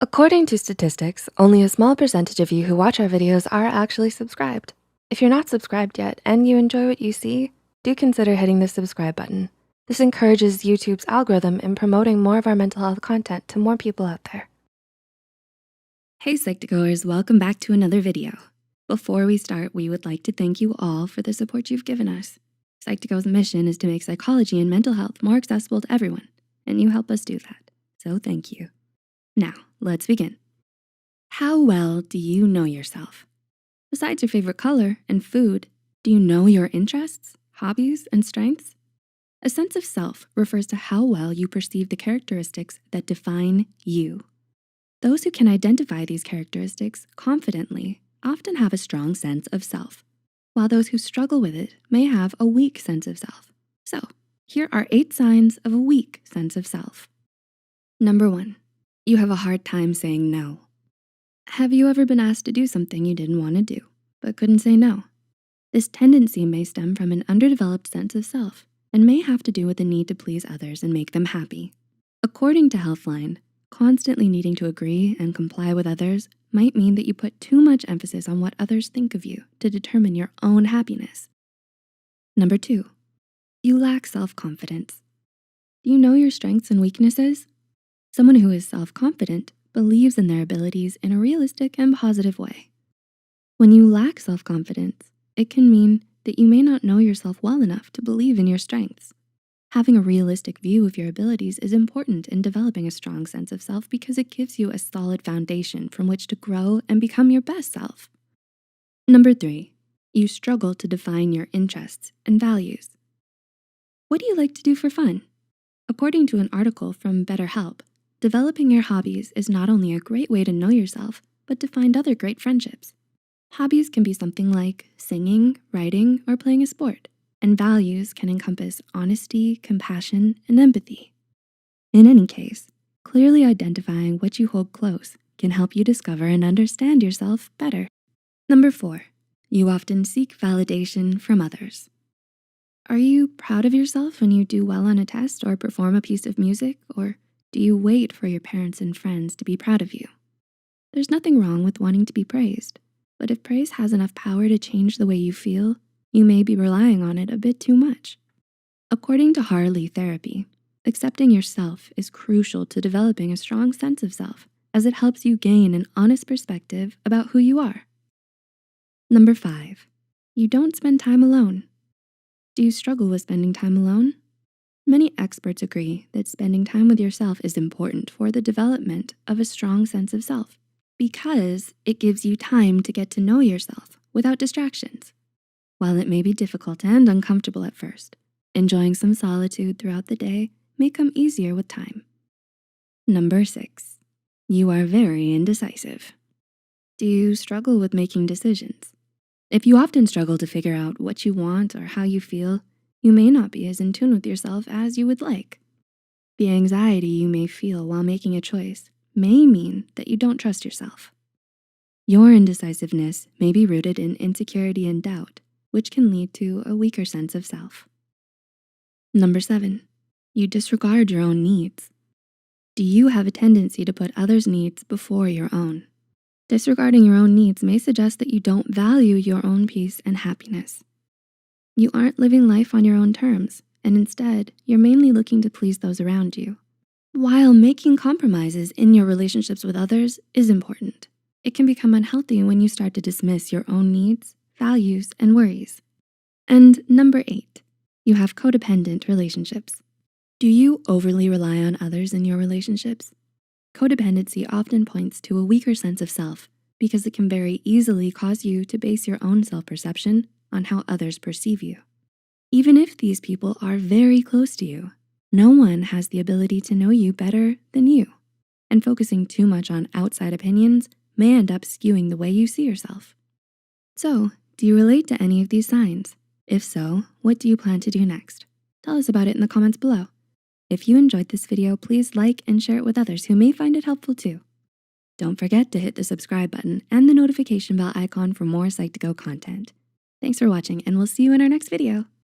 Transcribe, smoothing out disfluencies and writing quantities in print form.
According to statistics, only a small percentage of you who watch our videos are actually subscribed. If you're not subscribed yet and you enjoy what you see, do consider hitting the subscribe button. This encourages YouTube's algorithm in promoting more of our mental health content to more people out there. Hey Psych2Goers, welcome back to another video. Before we start, we would like to thank you all for the support you've given us. Psych2Go's mission is to make psychology and mental health more accessible to everyone, and you help us do that, so thank you. Now, let's begin. How well do you know yourself? Besides your favorite color and food, do you know your interests, hobbies, and strengths? A sense of self refers to how well you perceive the characteristics that define you. Those who can identify these characteristics confidently often have a strong sense of self, while those who struggle with it may have a weak sense of self. So, here are 8 signs of a weak sense of self. Number 1, you have a hard time saying no. Have you ever been asked to do something you didn't want to do, but couldn't say no? This tendency may stem from an underdeveloped sense of self and may have to do with the need to please others and make them happy. According to Healthline, constantly needing to agree and comply with others might mean that you put too much emphasis on what others think of you to determine your own happiness. Number 2, you lack self-confidence. Do you know your strengths and weaknesses? Someone who is self-confident believes in their abilities in a realistic and positive way. When you lack self-confidence, it can mean that you may not know yourself well enough to believe in your strengths. Having a realistic view of your abilities is important in developing a strong sense of self because it gives you a solid foundation from which to grow and become your best self. Number 3, you struggle to define your interests and values. What do you like to do for fun? According to an article from BetterHelp, developing your hobbies is not only a great way to know yourself, but to find other great friendships. Hobbies can be something like singing, writing, or playing a sport, and values can encompass honesty, compassion, and empathy. In any case, clearly identifying what you hold close can help you discover and understand yourself better. Number 4, you often seek validation from others. Are you proud of yourself when you do well on a test or perform a piece of music, or do you wait for your parents and friends to be proud of you? There's nothing wrong with wanting to be praised, but if praise has enough power to change the way you feel, you may be relying on it a bit too much. According to Harley Therapy, accepting yourself is crucial to developing a strong sense of self as it helps you gain an honest perspective about who you are. Number 5, you don't spend time alone. Do you struggle with spending time alone? Many experts agree that spending time with yourself is important for the development of a strong sense of self because it gives you time to get to know yourself without distractions. While it may be difficult and uncomfortable at first, enjoying some solitude throughout the day may come easier with time. Number 6, you are very indecisive. Do you struggle with making decisions? If you often struggle to figure out what you want or how you feel, you may not be as in tune with yourself as you would like. The anxiety you may feel while making a choice may mean that you don't trust yourself. Your indecisiveness may be rooted in insecurity and doubt, which can lead to a weaker sense of self. Number 7, you disregard your own needs. Do you have a tendency to put others' needs before your own? Disregarding your own needs may suggest that you don't value your own peace and happiness. You aren't living life on your own terms, and instead, you're mainly looking to please those around you. While making compromises in your relationships with others is important, it can become unhealthy when you start to dismiss your own needs, values, and worries. And number 8, you have codependent relationships. Do you overly rely on others in your relationships? Codependency often points to a weaker sense of self because it can very easily cause you to base your own self-perception on how others perceive you. Even if these people are very close to you, no one has the ability to know you better than you, and focusing too much on outside opinions may end up skewing the way you see yourself. So, do you relate to any of these signs? If so, what do you plan to do next? Tell us about it in the comments below. If you enjoyed this video, please like and share it with others who may find it helpful too. Don't forget to hit the subscribe button and the notification bell icon for more Psych2Go content. Thanks for watching, and we'll see you in our next video.